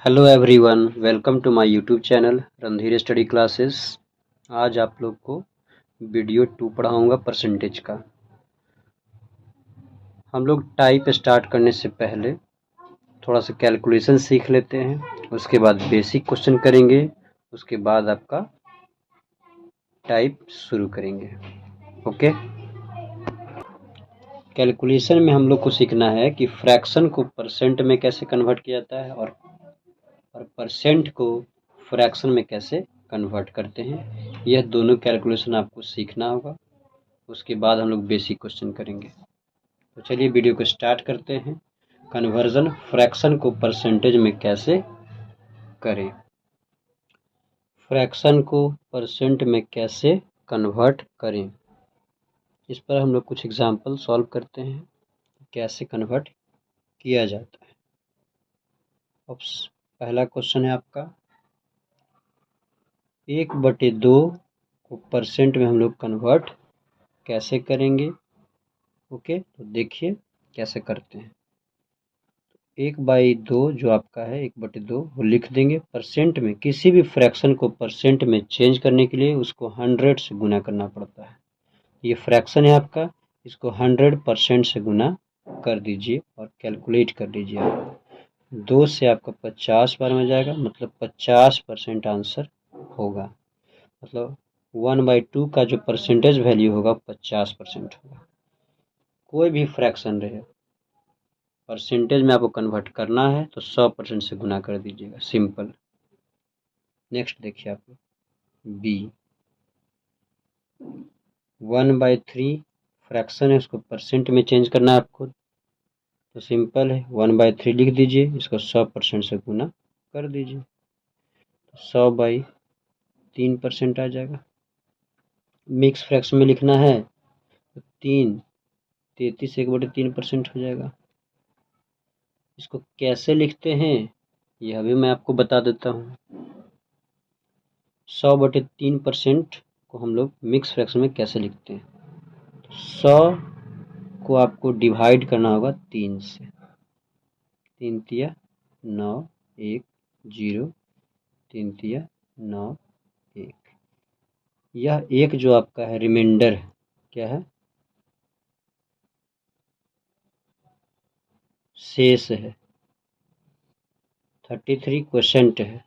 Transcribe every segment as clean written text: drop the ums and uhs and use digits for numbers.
Hello everyone, welcome to my YouTube channel Randhir study classes. आज आप लोग को वीडियो 2 पढ़ाऊंगा परसेंटेज का। हम लोग टाइप स्टार्ट करने से पहले थोड़ा सा कैलकुलेशन सीख लेते हैं, उसके बाद बेसिक क्वेश्चन करेंगे, उसके बाद आपका टाइप शुरू करेंगे। ओके। कैलकुलेशन में हम लोग को सीखना है कि फ्रैक्शन को परसेंट में कैसे कन्वर्ट किया जाता है और परसेंट को फ्रैक्शन में कैसे कन्वर्ट करते हैं। यह दोनों कैलकुलेशन आपको सीखना होगा। उसके बाद हम लोग बेसिक क्वेश्चन करेंगे। तो चलिए वीडियो को स्टार्ट करते हैं। कन्वर्जन फ्रैक्शन को परसेंटेज में कैसे करें, फ्रैक्शन को परसेंट में कैसे कन्वर्ट करें, इस पर हम लोग कुछ एग्जांपल सॉल्व करते हैं कैसे कन्वर्ट किया जाता है। अब पहला क्वेश्चन है आपका 1/2 को परसेंट में हम लोग कन्वर्ट कैसे करेंगे। ओके, तो देखिए कैसे करते हैं। 1/2 जो आपका है 1/2 वो लिख देंगे परसेंट में। किसी भी फ्रैक्शन को परसेंट में चेंज करने के लिए उसको 100 से गुना करना पड़ता है। ये फ्रैक्शन है आपका, इसको 100% से गुना कर दीजिए और कैलकुलेट कर लीजिए। आप 2 से आपका 50 बार में जाएगा, मतलब 50% आंसर होगा। मतलब 1/2 का जो परसेंटेज वैल्यू होगा 50% होगा। कोई भी फ्रैक्शन रहे, परसेंटेज में आपको कन्वर्ट करना है तो 100% से गुना कर दीजिएगा, सिंपल। नेक्स्ट देखिए आप बी 1/3 फ्रैक्शन है, उसको परसेंट में चेंज करना है आपको, तो सिंपल है 1/3 लिख दीजिए, इसको 100% से गुना कर दीजिए, तो 100/3% आ जाएगा। मिक्स फ्रैक्शन में लिखना है तो 33 1/3% हो जाएगा। इसको कैसे लिखते हैं यह भी मैं आपको बता देता हूँ। 100/3% को हम लोग मिक्स फ्रैक्शन में कैसे लिखते हैं। 100 को आपको डिवाइड करना होगा 3 से, 3 तिया 9, 1 0, 3 तिया 9 1। यह एक जो आपका है रिमाइंडर क्या है, शेष है। 33% है,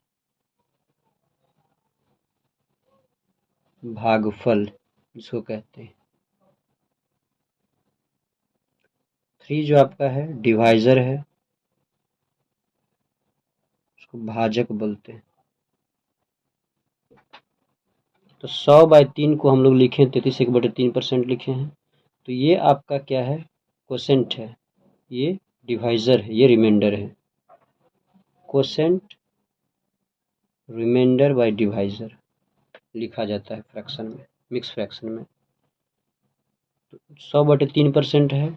भागफल इसको कहते हैं। 3 जो आपका है डिवाइजर है, उसको भाजक बोलते हैं। तो 100/3 को हम लोग लिखे 33 1/3% लिखे हैं, तो ये आपका क्या है, क्वोशेंट है, ये डिवाइजर है, ये रिमाइंडर है। क्वोशेंट रिमाइंडर बाय डिवाइजर लिखा जाता है फ्रैक्शन में, मिक्स फ्रैक्शन में। तो 100/3% है,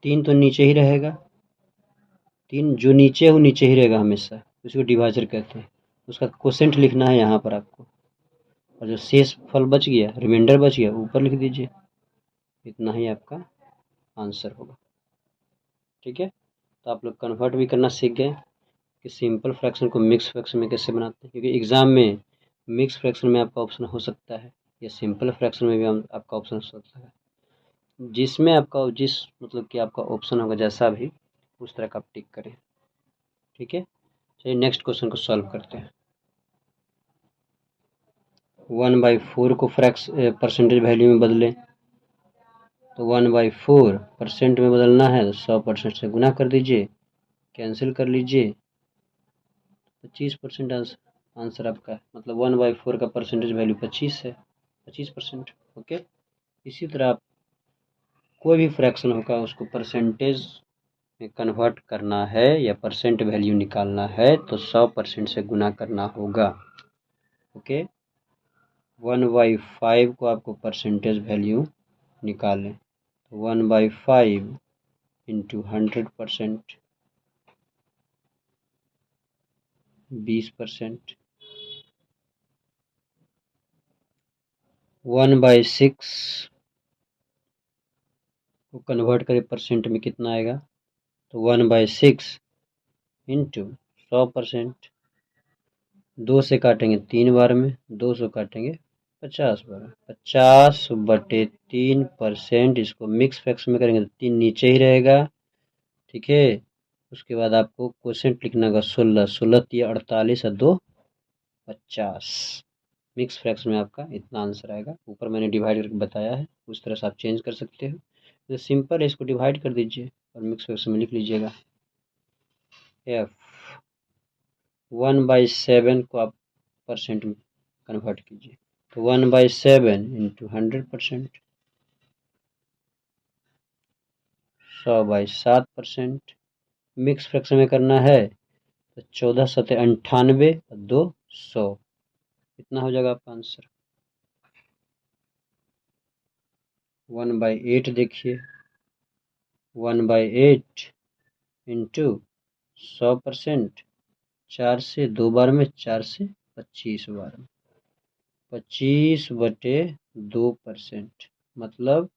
3 तो नीचे ही रहेगा, 3 जो नीचे है वो नीचे ही रहेगा हमेशा, उसको डिवाइजर कहते हैं। उसका क्वोशेंट लिखना है यहाँ पर आपको, और जो शेष फल बच गया, रिमाइंडर बच गया, ऊपर लिख दीजिए। इतना ही आपका आंसर होगा। ठीक है, तो आप लोग कन्वर्ट भी करना सीख गए कि सिंपल फ्रैक्शन को मिक्स फ्रैक्शन में कैसे बनाते हैं, क्योंकि एग्जाम में मिक्स फ्रैक्शन में आपका ऑप्शन हो सकता है या सिंपल फ्रैक्शन में भी आपका ऑप्शन हो सकता है। जिसमें आपका जिस मतलब कि आपका ऑप्शन होगा जैसा भी, उस तरह का आप टिक करें। ठीक है, चलिए नेक्स्ट क्वेश्चन को सॉल्व करते हैं। 1/4 को परसेंटेज वैल्यू में बदलें, तो 1/4 परसेंट में बदलना है तो 100% से गुना कर दीजिए, कैंसिल कर लीजिए, 25% आंसर आपका है। मतलब 1/4 का परसेंटेज वैल्यू 25 है, 25%। ओके, इसी तरह आप कोई भी फ्रैक्शन होगा उसको परसेंटेज में कन्वर्ट करना है या परसेंट वैल्यू निकालना है तो 100% से गुना करना होगा। ओके, 1/5 को आपको परसेंटेज वैल्यू निकालें, तो 1/5 इंटू 100%, 20%। 1/6 को कन्वर्ट करें परसेंट में कितना आएगा, तो 1/6 इंटू 100%। 2 से काटेंगे 3 बार में, 200 काटेंगे 50 बार में। 50/3%, इसको मिक्स फ्रैक्शन में करेंगे तो 3 नीचे ही रहेगा। ठीक है, उसके बाद आपको क्वोशेंट लिखना होगा 16। 16 × 48 और 2 50। मिक्स फ्रैक्शन में आपका इतना आंसर आएगा। ऊपर मैंने डिवाइड करके बताया है, उस तरह से आप चेंज कर सकते हो। तो सिंपल है, इसको डिवाइड कर दीजिए और मिक्स फ्रैक्शन में लिख लीजिएगा। f 1/7 को आप परसेंट में कन्वर्ट कीजिए, तो 1/7 इंटू 100%, 100/7%। मिक्स फ्रैक्शन में करना है तो 14 × 98 और 2 100, इतना हो जाएगा आपका आंसर। 1/8 देखिए, 1/8 इंटू 100%, 4 से 2 बार में, 4 से 25 बार में, 25/2%, मतलब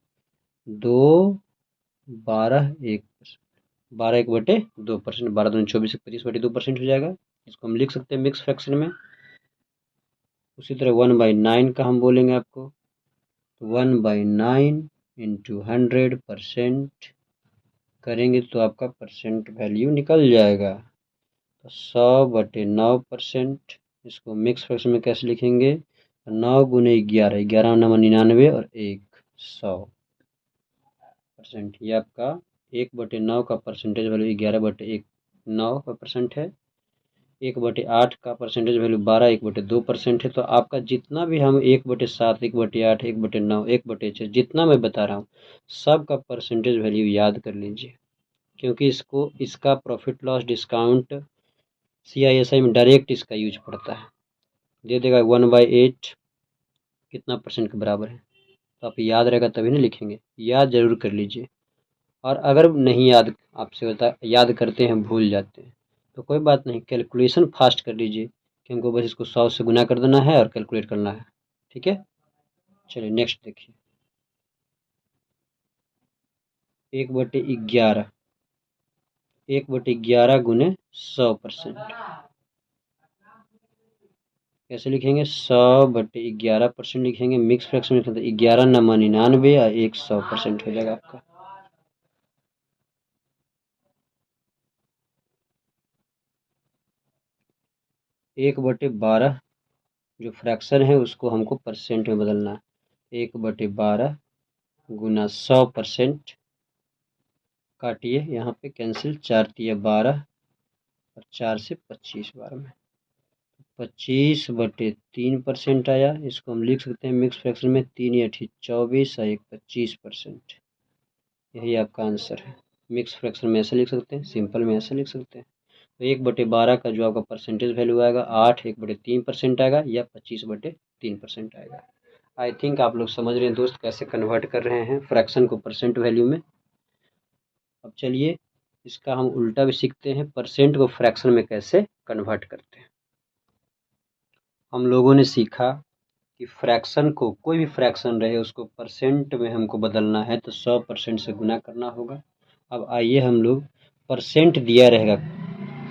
2 12 1%, 12 1/2%, 12 दूनी 24, 25/2% हो जाएगा। इसको हम लिख सकते हैं मिक्स फ्रैक्शन में। उसी तरह 1/9 का हम बोलेंगे आपको, तो 1/9 इंटू 100% करेंगे तो आपका परसेंट वैल्यू निकल जाएगा। तो 100/9%, इसको मिक्स फ्रैक्शन में कैसे लिखेंगे, 9 × 11, 11 9 99 और 1 100%। ये आपका 1/9 का परसेंटेज वैल्यू 11/9% है। 1/8 का परसेंटेज वैल्यू 12 1/2% है। तो आपका जितना भी हम 1/7 1/8 1/9 1/6 जितना मैं बता रहा हूँ, सब का परसेंटेज वैल्यू याद कर लीजिए, क्योंकि इसका प्रॉफिट लॉस डिस्काउंट CISI में डायरेक्ट इसका यूज पड़ता है। दे देगा 1/8 कितना परसेंट के बराबर है, तो आप याद रहेगा तभी ना लिखेंगे। याद जरूर कर लीजिए, और अगर नहीं याद आपसे होता, याद करते हैं भूल जाते हैं, तो कोई बात नहीं, कैलकुलेशन फास्ट कर लीजिए, कि हमको बस इसको 100 से गुना कर देना है और कैलकुलेट करना है। ठीक है, चलिए नेक्स्ट देखिए। 1/11, 1/11 गुने 100%, कैसे लिखेंगे, 100/11% लिखेंगे। मिक्स फ्रैक्शन में 11 9 99 और 1 100% हो जाएगा आपका। एक बटे 12 जो फ्रैक्शन है उसको हमको परसेंट में बदलना है। 1/12 गुना 100%, काटिए यहाँ पे कैंसिल, 4 × 12 और 4 से 25 बार में, 25/3% आया। इसको हम लिख सकते हैं मिक्स फ्रैक्शन में 3 × 8 = 24 और 1 25%। यही आपका आंसर है। मिक्स फ्रैक्शन में ऐसे लिख सकते हैं, सिंपल में ऐसे लिख सकते हैं। तो 1/12 का जो आपका परसेंटेज वैल्यू आएगा 8 1/3% आएगा, या 25/3% आएगा। आई थिंक आप लोग समझ रहे हैं दोस्त, कैसे कन्वर्ट कर रहे हैं फ्रैक्शन को परसेंट वैल्यू में। अब चलिए इसका हम उल्टा भी सीखते हैं, परसेंट को फ्रैक्शन में कैसे कन्वर्ट करते हैं। हम लोगों ने सीखा कि फ्रैक्शन को, कोई भी फ्रैक्शन रहे उसको परसेंट में हमको बदलना है तो 100% से गुना करना होगा। अब आइए हम लोग, परसेंट दिया रहेगा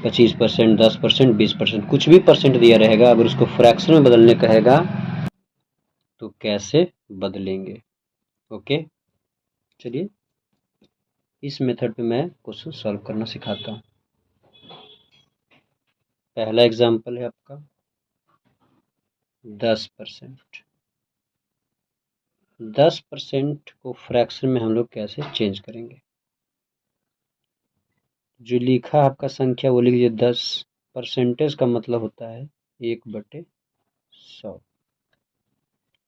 25%, 10%, 20%, कुछ भी परसेंट दिया रहेगा, अगर उसको फ्रैक्शन में बदलने कहेगा तो कैसे बदलेंगे। ओके, चलिए इस मेथड पे मैं क्वेश्चन सॉल्व करना सिखाता हूँ। पहला एग्जांपल है आपका 10%। 10% को फ्रैक्शन में हम लोग कैसे चेंज करेंगे। जो लिखा आपका संख्या वो लिख लीजिए 10। परसेंटेज का मतलब होता है 1/100।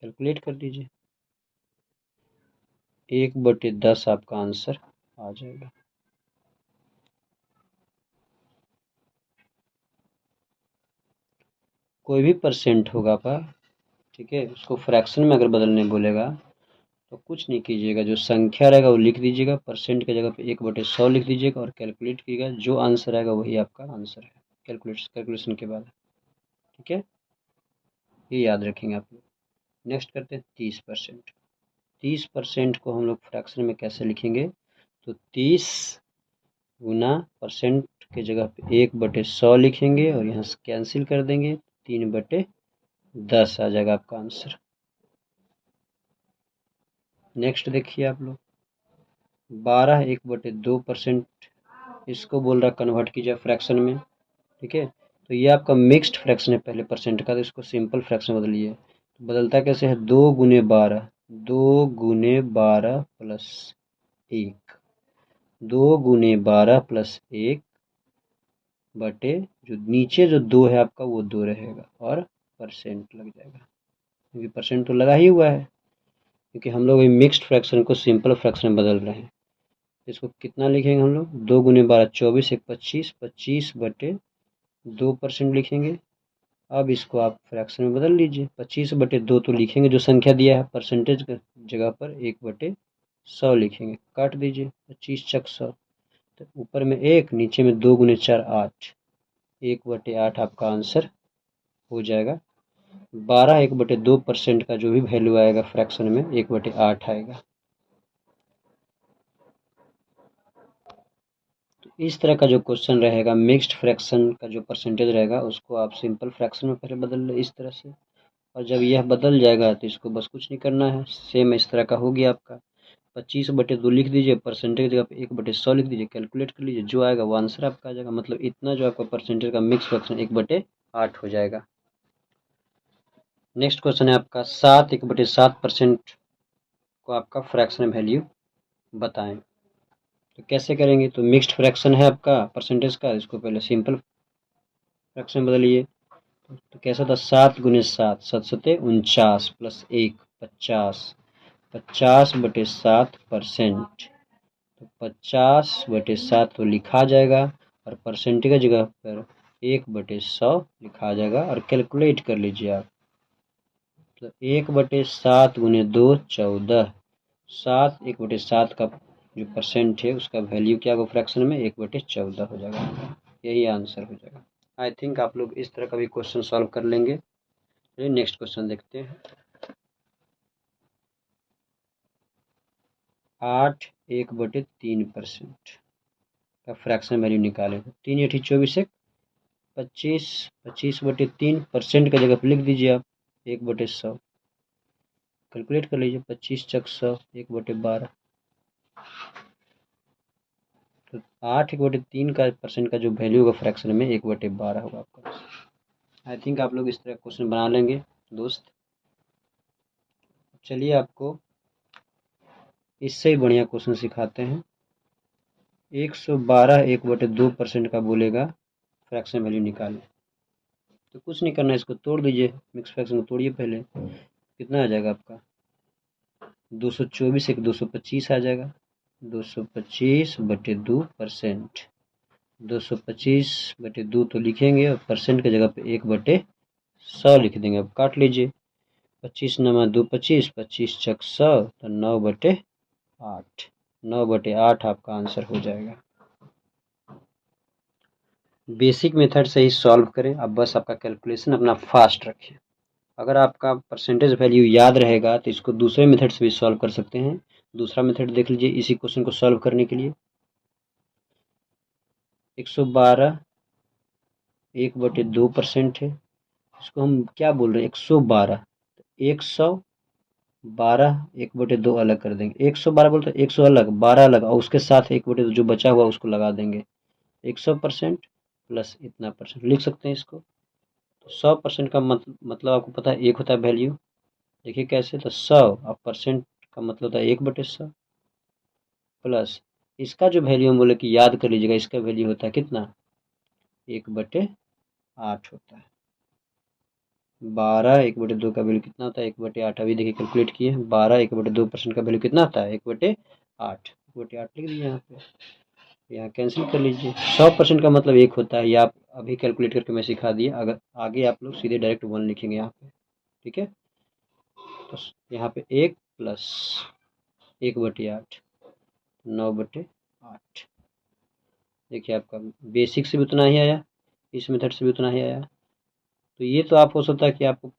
कैलकुलेट कर लीजिए, 1/10 आपका आंसर आ जाएगा। कोई भी परसेंट होगा आपका, ठीक है, उसको फ्रैक्शन में अगर बदलने बोलेगा तो कुछ नहीं कीजिएगा, जो संख्या रहेगा वो लिख दीजिएगा, परसेंट की जगह पे 1/100 लिख दीजिएगा और कैलकुलेट कीजिएगा, जो आंसर आएगा वही आपका आंसर है कैलकुलेशन के बाद। ठीक है, ये याद रखेंगे आप लोग। नेक्स्ट करते हैं 30%। 30% को हम लोग फ्रैक्शन में कैसे लिखेंगे, तो 30 गुना परसेंट के जगह पे 1/100 लिखेंगे और यहाँ से कैंसिल कर देंगे, 3/10 आ जाएगा आपका आंसर। नेक्स्ट देखिए आप लोग, 12 1/2%, इसको बोल रहा कन्वर्ट कीजिए फ्रैक्शन में, ठीक है। तो ये आपका मिक्स्ड फ्रैक्शन है पहले परसेंट का, तो इसको सिंपल फ्रैक्शन में बदलिए। तो बदलता कैसे है, 2 गुने 12, 2 गुने 12 प्लस 1, 2 गुने 12 प्लस 1 बटे जो नीचे जो 2 है आपका वो 2 रहेगा और परसेंट लग जाएगा, क्योंकि परसेंट तो लगा ही हुआ है, क्योंकि हम लोग मिक्स्ड फ्रैक्शन को सिंपल फ्रैक्शन में बदल रहे हैं। इसको कितना लिखेंगे हम लोग, 2 गुने 12 24, 1 25, 25/2% लिखेंगे। अब इसको आप फ्रैक्शन में बदल लीजिए, 25/2 तो लिखेंगे जो संख्या दिया है, परसेंटेज के जगह पर 1/100 लिखेंगे, काट दीजिए, 25 चक 100, तो ऊपर में 1, नीचे में 2 गुने 4 8, 1/8 आपका आंसर हो जाएगा। 12 1/2% का जो भी वैल्यू आएगा फ्रैक्शन में 1/8 आएगा। तो इस तरह का जो क्वेश्चन रहेगा, मिक्स्ड फ्रैक्शन का जो परसेंटेज रहेगा उसको आप सिंपल फ्रैक्शन में पहले बदल लें इस तरह से, और जब यह बदल जाएगा तो इसको बस कुछ नहीं करना है, सेम इस तरह का हो गया आपका। 25/2 लिख दीजिए, परसेंटेज की जगह पे 1/100 लिख दीजिए, कैलकुलेट कर लीजिए, जो आएगा वो आंसर आपका आ जाएगा। मतलब इतना जो आपका परसेंटेज का मिक्स फ्रैक्शन 1/8 हो जाएगा। नेक्स्ट क्वेश्चन है आपका 7 1/7% को आपका फ्रैक्शन वैल्यू बताएं। तो कैसे करेंगे, तो मिक्स्ड फ्रैक्शन है आपका परसेंटेज का, इसको पहले सिंपल फ्रैक्शन बदलिए। तो कैसा था, 7 गुने 7 7 सते 49 प्लस 1 50, 50/7%, तो 50/7 तो लिखा जाएगा और परसेंटेज की जगह पर 1/100 लिखा जाएगा और कैलकुलेट कर लीजिए आप। तो 1/7 गुने 2 14, 7 1/7 का जो परसेंट है उसका वैल्यू क्या होगा फ्रैक्शन में, 1/14 हो जाएगा, यही आंसर हो जाएगा। आई थिंक आप लोग इस तरह का भी क्वेश्चन सॉल्व कर लेंगे। चलिए नेक्स्ट क्वेश्चन देखते हैं। 8 1/3% का फ्रैक्शन वैल्यू निकालें। 3 8 24 25, 25/3% की जगह पर लिख दीजिए आप 1/100, कैलकुलेट कर लीजिए, 25 चक 100 1/12, तो 8 1/3 का परसेंट का जो वैल्यू होगा फ्रैक्शन में 1/12 होगा आपका। आई थिंक आप लोग इस तरह क्वेश्चन बना लेंगे दोस्त। चलिए आपको इससे ही बढ़िया क्वेश्चन सिखाते हैं। 112 1/2% का बोलेगा फ्रैक्शन वैल्यू निकालें। तो कुछ नहीं करना, इसको तोड़ दीजिए, मिक्स फ्रैक्शन को तोड़िए पहले, कितना आ जाएगा आपका, 224 1 225 आ जाएगा, 225/2%, 225/2 तो लिखेंगे और परसेंट की जगह पे 1/100 लिख देंगे। अब काट लीजिए, 25 9 2 25, 25 चक 100, तो 9/8, 9/8 आपका आंसर हो जाएगा। बेसिक मेथड से ही सॉल्व करें, अब बस आपका कैलकुलेशन अपना फास्ट रखें। अगर आपका परसेंटेज वैल्यू याद रहेगा तो इसको दूसरे मेथड से भी सॉल्व कर सकते हैं। दूसरा मेथड देख लीजिए इसी क्वेश्चन को सॉल्व करने के लिए। 112 1/2% है, इसको हम क्या बोल रहे हैं, 112, 112 1/2 अलग कर देंगे, 112 बोलते 100 अलग 12 अलग और उसके साथ 1/2 जो बचा हुआ उसको लगा देंगे, 100% प्लस इतना परसेंट लिख सकते हैं इसको। तो 100% का मतलब आपको पता है एक होता है वैल्यू, देखिए कैसे, तो 100 और परसेंट का मतलब होता है 1/100 प्लस इसका जो वैल्यू हम बोले कि याद कर लीजिएगा, इसका वैल्यू होता है कितना, 1/8 होता है। 12 1/2 का वैल्यू कितना होता है, 1/8, अभी देखिए कैलकुलेट किए, 12 1/2% का वैल्यू कितना होता है, 1/8, 1/8 लिख दीजिए यहाँ पे, यहाँ कैंसिल कर लीजिए। 100% का मतलब 1 होता है, ये आप अभी कैलकुलेट करके मैं सिखा दिए, अगर आगे आप लोग सीधे डायरेक्ट 1 लिखेंगे यहाँ पे, ठीक है। तो यहाँ पे 1 प्लस 1/8, 9/8, देखिए आपका बेसिक से भी उतना ही आया, इस मेथड से भी उतना ही आया। तो ये तो आप हो सकता है कि आपको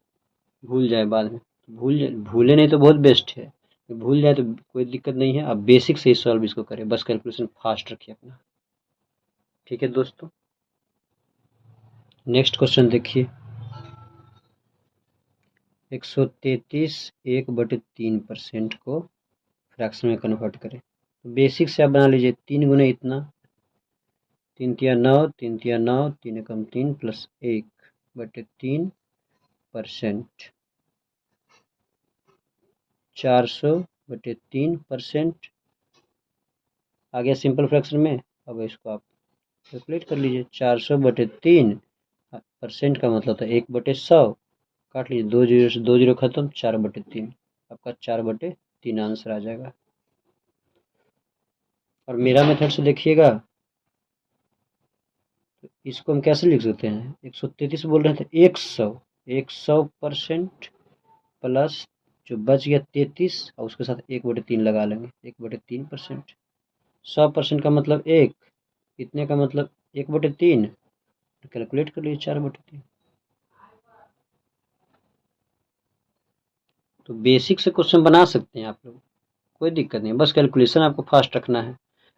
भूल जाए बाद में, भूले नहीं तो बहुत बेस्ट है, भूल जाए तो कोई दिक्कत नहीं है, आप बेसिक से ही सॉल्व इसको करें, बस कैलकुलेशन फास्ट रखिए अपना। ठीक है दोस्तों, नेक्स्ट क्वेश्चन देखिए। 133 1/3% को फ्रैक्शन में कन्वर्ट करें। तो बेसिक से आप बना लीजिए, 3 गुना इतना, 3 तिया 9, 3 तिया 9, 3 एकम 3 प्लस 1/3%, 400/3%। आ गया सिंपल फ्रैक्शन में। अब इसको आप कैलकुलेट कर लीजिए। 400/3% का मतलब था 1/100, काट लीजिए, 2 जीरो से 2 जीरो खत्म, 4/3, आपका 4/3 आंसर आ जाएगा। और मेरा मेथड से देखिएगा तो इसको हम कैसे लिख सकते हैं, 133 बोल रहे थे, 100% प्लस जो बच गया 33 और उसके साथ 1/3 लगा लेंगे, 1/3%। 100% का मतलब 1, इतने का मतलब 1/3, तो कैलकुलेट कर लीजिए 4/3। तो बेसिक से क्वेश्चन बना सकते हैं आप लोग, कोई दिक्कत नहीं, बस कैलकुलेशन आपको फास्ट रखना है।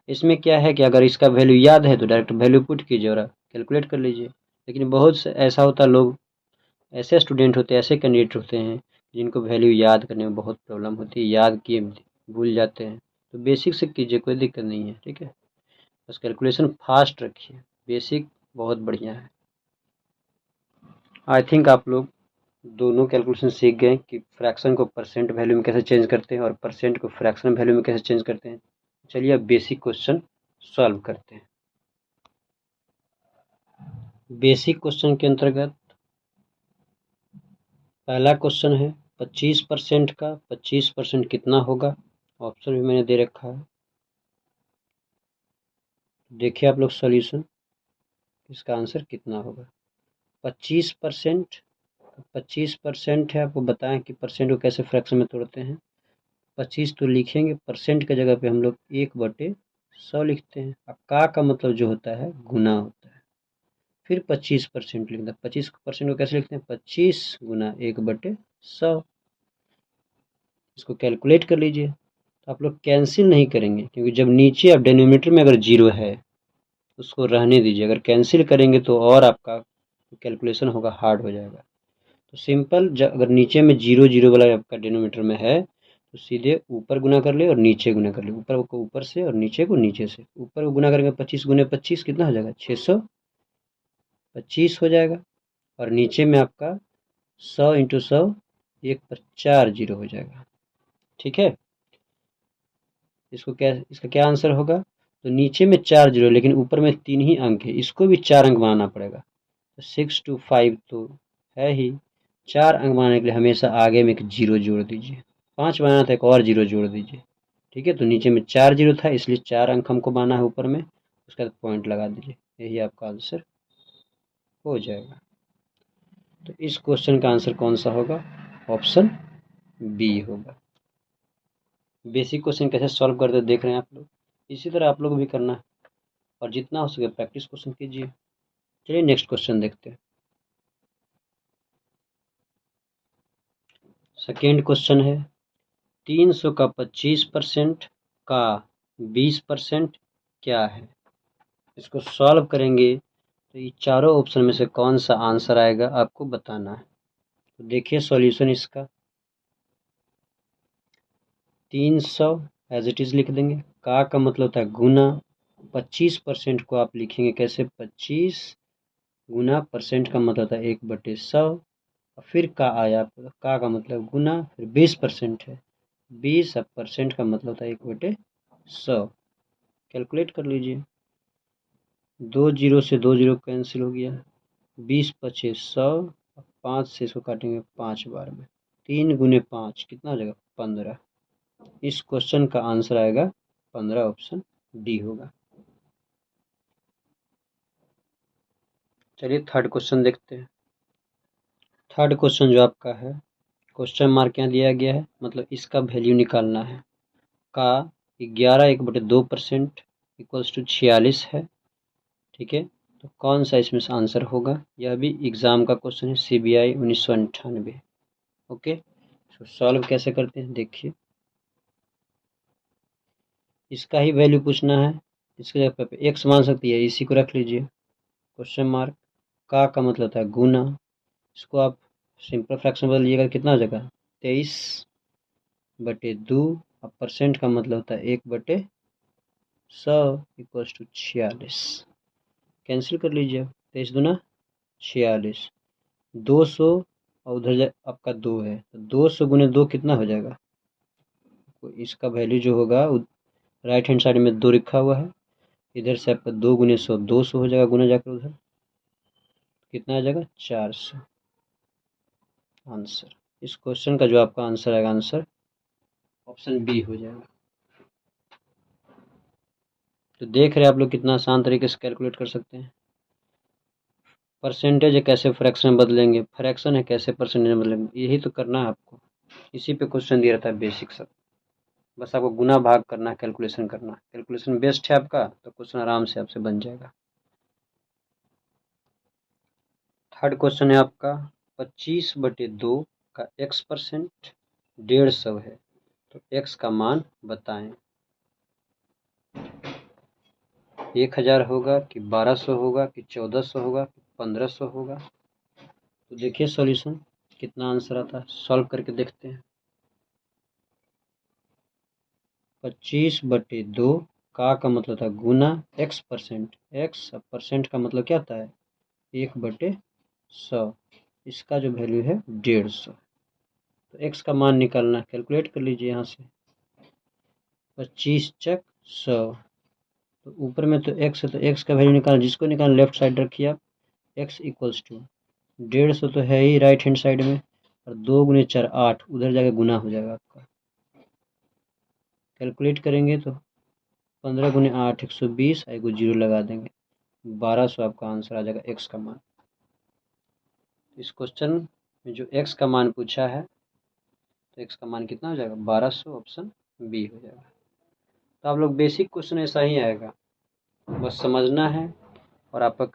इसमें क्या है कि अगर इसका वैल्यू याद है तो डायरेक्ट वैल्यू पुट कीजिए और कैलकुलेट कर लीजिए। लेकिन बहुत से ऐसा होता है, लोग ऐसे स्टूडेंट होते हैं, ऐसे कैंडिडेट होते हैं जिनको वैल्यू याद करने में बहुत प्रॉब्लम होती है, याद किए भूल जाते हैं। तो बेसिक से कीजिए, कोई दिक्कत नहीं है, ठीक है, बस कैलकुलेशन फास्ट रखिए, बेसिक बहुत बढ़िया है। आई थिंक आप लोग दोनों कैलकुलेशन सीख गए कि फ्रैक्शन को परसेंट वैल्यू में कैसे चेंज करते हैं और परसेंट को फ्रैक्शन वैल्यू में कैसे चेंज करते हैं। चलिए अब बेसिक क्वेश्चन सॉल्व करते हैं। बेसिक क्वेश्चन के अंतर्गत पहला क्वेश्चन है 25% का 25% कितना होगा। ऑप्शन भी मैंने दे रखा है, देखिए आप लोग सॉल्यूशन, इसका आंसर कितना होगा। 25% 25% है, आपको बताएं कि परसेंट को कैसे फ्रैक्शन में तोड़ते हैं। 25 तो लिखेंगे, परसेंट की जगह पे हम लोग 1/100 लिखते हैं। अब का मतलब जो होता है गुना होता है, फिर 25% लिखते हैं। 25% को कैसे लिखते हैं, 25 गुना 1/100। इसको कैलकुलेट कर लीजिए। तो आप लोग कैंसिल नहीं करेंगे, क्योंकि जब नीचे अब डिनोमिनेटर में अगर जीरो है उसको रहने दीजिए, अगर कैंसिल करेंगे तो और आपका कैलकुलेशन होगा हार्ड हो जाएगा। तो सिंपल, अगर नीचे में जीरो जीरो वाला आपका डिनोमीटर में है तो सीधे ऊपर गुना कर ले और नीचे गुना कर ले, ऊपर को ऊपर से और नीचे को नीचे से। ऊपर को गुना करेंगे 25 गुने 25 कितना हो जाएगा, 625 हो जाएगा। और नीचे में आपका 100 इंटू 100 एक पर 4 जीरो हो जाएगा, ठीक है। इसका क्या आंसर होगा, तो नीचे में 4 जीरो लेकिन ऊपर में 3 ही अंक है, इसको भी 4 अंक बनाना पड़ेगा। तो 625 तो है ही, 4 अंक बनाने के लिए हमेशा आगे में एक जीरो जोड़ दीजिए। 5 बनाना था, एक और जीरो जोड़ दीजिए, ठीक है। तो नीचे में 4 जीरो था, इसलिए 4 अंक हमको बनाना है ऊपर में, उसका पॉइंट लगा दीजिए, यही आपका आंसर हो जाएगा। तो इस क्वेश्चन का आंसर कौन सा होगा, ऑप्शन बी होगा। बेसिक क्वेश्चन कैसे सॉल्व करते देख रहे हैं आप लोग, इसी तरह आप लोग भी करना है और जितना हो सके प्रैक्टिस क्वेश्चन कीजिए। चलिए नेक्स्ट क्वेश्चन देखते हैं। सेकेंड क्वेश्चन है 300 का 25% का 20% क्या है। इसको सॉल्व करेंगे तो ये चारों ऑप्शन में से कौन सा आंसर आएगा आपको बताना है। तो देखिए सॉल्यूशन इसका, 300 एज इट इज़ लिख देंगे, का मतलब होता है गुना, 25% को आप लिखेंगे कैसे, 25 गुना, परसेंट का मतलब होता है 1/100, फिर का आया, का मतलब गुना, फिर 20% है, 20 अब परसेंट का मतलब होता है 1/100। कैलकुलेट कर लीजिए, 2 जीरो से 2 जीरो कैंसिल हो गया, 20 पचे 100, 5 से इसको काटेंगे 5 बार में, 3 गुने 5 कितना हो जाएगा, 15। इस क्वेश्चन का आंसर आएगा 15, ऑप्शन डी होगा। चलिए थर्ड क्वेश्चन देखते हैं। थर्ड क्वेश्चन जो आपका है, क्वेश्चन मार्क यहाँ दिया गया है, मतलब इसका वैल्यू निकालना है। का 11 1/2% इक्वल्स टू 46 है, ठीक है। तो कौन सा इसमें से आंसर होगा, यह भी एग्जाम का क्वेश्चन है, CBI 1998। ओके, तो सॉल्व कैसे करते हैं देखिए। इसका ही वैल्यू पूछना है, इसके जगह पे एक्स मान सकती है, इसी को रख लीजिए क्वेश्चन मार्क। का मतलब होता है गुना, इसको आप सिंपल फ्रैक्शन बदलिएगा कितना हो जाएगा 23/2। अब परसेंट का मतलब होता है 1/100 इक्वल्स टू 46। कैंसिल कर लीजिए, 23 दूना 46, 200 और उधर आपका 2 है तो 200 गुने 2 कितना हो जाएगा। तो इसका वैल्यू जो होगा राइट हैंड साइड में 2 लिखा हुआ है, इधर से आपका 2 गुने 100 200 हो जाएगा, गुना जाकर उधर कितना आ जाएगा 400 आंसर। इस क्वेश्चन का जो आपका आंसर आएगा, आंसर ऑप्शन बी हो जाएगा। तो देख रहे हैं आप लोग कितना आसान तरीके से कैलकुलेट कर सकते हैं। परसेंटेज है कैसे फ्रैक्शन बदलेंगे, फ्रैक्शन है कैसे परसेंटेज बदलेंगे, यही तो करना है आपको। इसी पे क्वेश्चन दिया रहता है बेसिक सब। बस आपको गुना भाग करना है, कैलकुलेशन करना है। कैलकुलेशन बेस्ट है आपका तो क्वेश्चन आराम से आपसे बन जाएगा। थर्ड क्वेश्चन है आपका 25/2 का x% 150 है तो x का मान बताएं। 1000 होगा कि 1200 होगा कि 1400 होगा कि 1500 होगा। तो देखिए सॉल्यूशन कितना आंसर आता है, सॉल्व करके देखते हैं। 25/2 का मतलब था गुना x%, x परसेंट का मतलब क्या होता है 1/100, इसका जो वैल्यू है 150। तो x का मान निकालना, कैलकुलेट कर लीजिए यहाँ से 25 चक 100, तो ऊपर में तो x है तो x का वैल्यू निकाल, जिसको निकाल लेफ्ट साइड रखिए आप, x इक्वल्स टू 150 तो है ही राइट हैंड साइड में, और 2 गुने 4 8, उधर जाके गुना हो जाएगा आपका। कैलकुलेट करेंगे तो 15 गुने 8 120, एगो जीरो लगा देंगे, 1200 आपका आंसर आ जाएगा x का मान। इस क्वेश्चन में जो x का मान पूछा है तो x का मान कितना हो जाएगा 1200, ऑप्शन बी हो जाएगा। तो आप लोग बेसिक क्वेश्चन ऐसा ही आएगा, बस समझना है और आपका